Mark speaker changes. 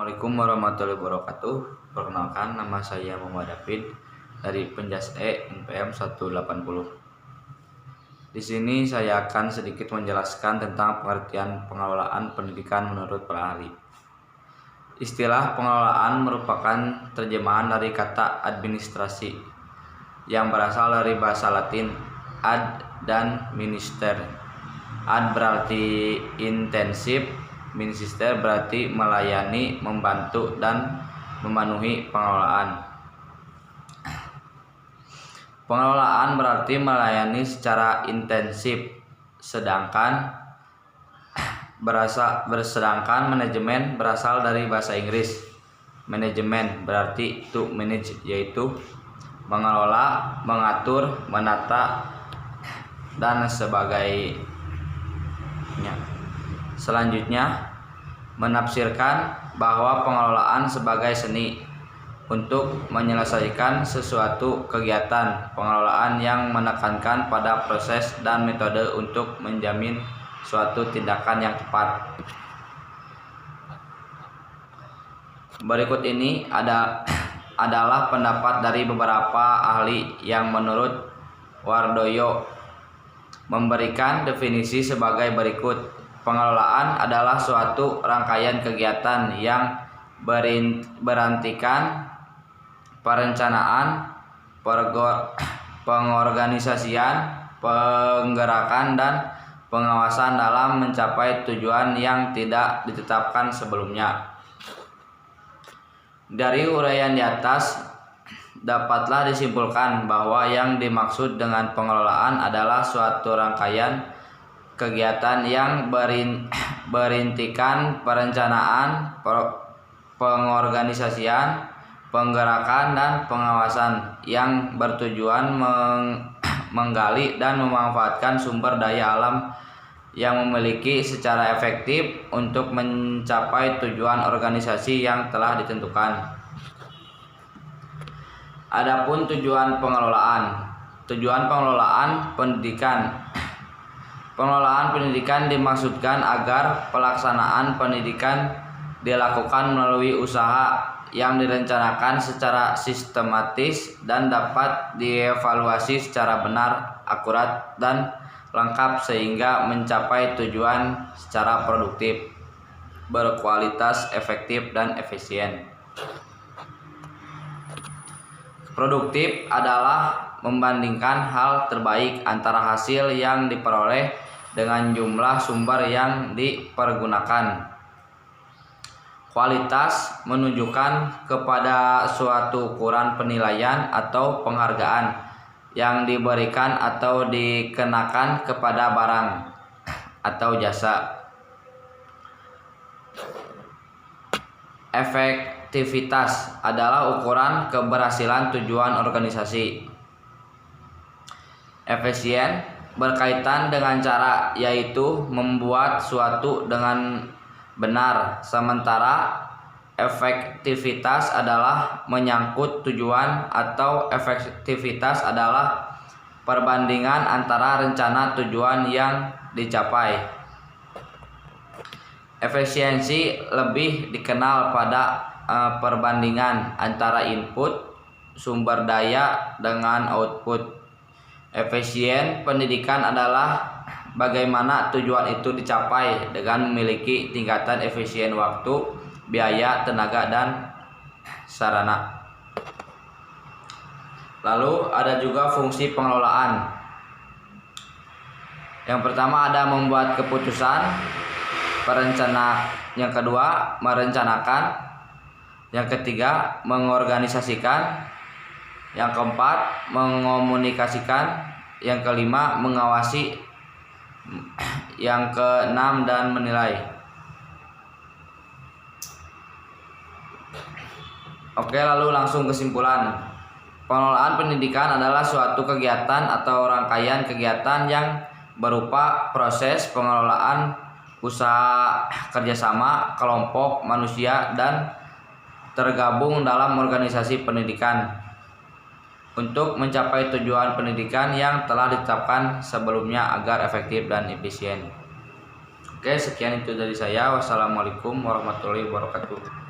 Speaker 1: Assalamualaikum warahmatullahi wabarakatuh. Perkenalkan, nama saya Muhammad David dari Penjas NPM 180. Di sini saya akan sedikit menjelaskan tentang pengertian pengelolaan pendidikan menurut para ahli. Istilah pengelolaan merupakan terjemahan dari kata administrasi yang berasal dari bahasa Latin ad dan minister. Ad berarti intensif, minister berarti melayani, membantu, dan memenuhi pengelolaan. Pengelolaan berarti melayani secara intensif, sedangkan manajemen berasal dari bahasa Inggris. Manajemen berarti to manage, yaitu mengelola, mengatur, menata, dan sebagainya. Selanjutnya, menafsirkan bahwa pengelolaan sebagai seni untuk menyelesaikan sesuatu kegiatan. Pengelolaan yang menekankan pada proses dan metode untuk menjamin suatu tindakan yang tepat. Berikut ini adalah pendapat dari beberapa ahli yang menurut Wardoyo memberikan definisi sebagai berikut. Pengelolaan adalah suatu rangkaian kegiatan yang berantikan perencanaan, pengorganisasian, penggerakan, dan pengawasan dalam mencapai tujuan yang tidak ditetapkan sebelumnya. Dari uraian di atas dapatlah disimpulkan bahwa yang dimaksud dengan pengelolaan adalah suatu rangkaian kegiatan yang berintikan perencanaan, pengorganisasian, penggerakan, dan pengawasan yang bertujuan menggali dan memanfaatkan sumber daya alam yang memiliki secara efektif untuk mencapai tujuan organisasi yang telah ditentukan. Adapun tujuan pengelolaan pendidikan. Pengelolaan pendidikan dimaksudkan agar pelaksanaan pendidikan dilakukan melalui usaha yang direncanakan secara sistematis dan dapat dievaluasi secara benar, akurat, dan lengkap sehingga mencapai tujuan secara produktif, berkualitas, efektif, dan efisien. Produktif adalah membandingkan hal terbaik antara hasil yang diperoleh dengan jumlah sumber yang dipergunakan. Kualitas menunjukkan kepada suatu ukuran penilaian atau penghargaan yang diberikan atau dikenakan kepada barang atau jasa. Efektivitas adalah ukuran keberhasilan tujuan organisasi. Efisien berkaitan dengan cara, yaitu membuat suatu dengan benar, sementara efektivitas adalah menyangkut tujuan atau efektivitas adalah perbandingan antara rencana tujuan yang dicapai. Efisiensi lebih dikenal pada perbandingan antara input sumber daya dengan output. Efisien pendidikan adalah bagaimana tujuan itu dicapai dengan memiliki tingkatan efisien waktu, biaya, tenaga, dan sarana. Lalu ada juga fungsi pengelolaan. Yang pertama ada membuat keputusan, yang kedua merencanakan, yang ketiga mengorganisasikan, yang keempat mengomunikasikan, yang kelima mengawasi, yang keenam dan menilai. Oke, lalu langsung kesimpulan. Pengelolaan pendidikan adalah suatu kegiatan atau rangkaian kegiatan yang berupa proses pengelolaan usaha kerjasama kelompok manusia dan tergabung dalam organisasi pendidikan untuk mencapai tujuan pendidikan yang telah ditetapkan sebelumnya agar efektif dan efisien. Oke, sekian itu dari saya. Wassalamualaikum warahmatullahi wabarakatuh.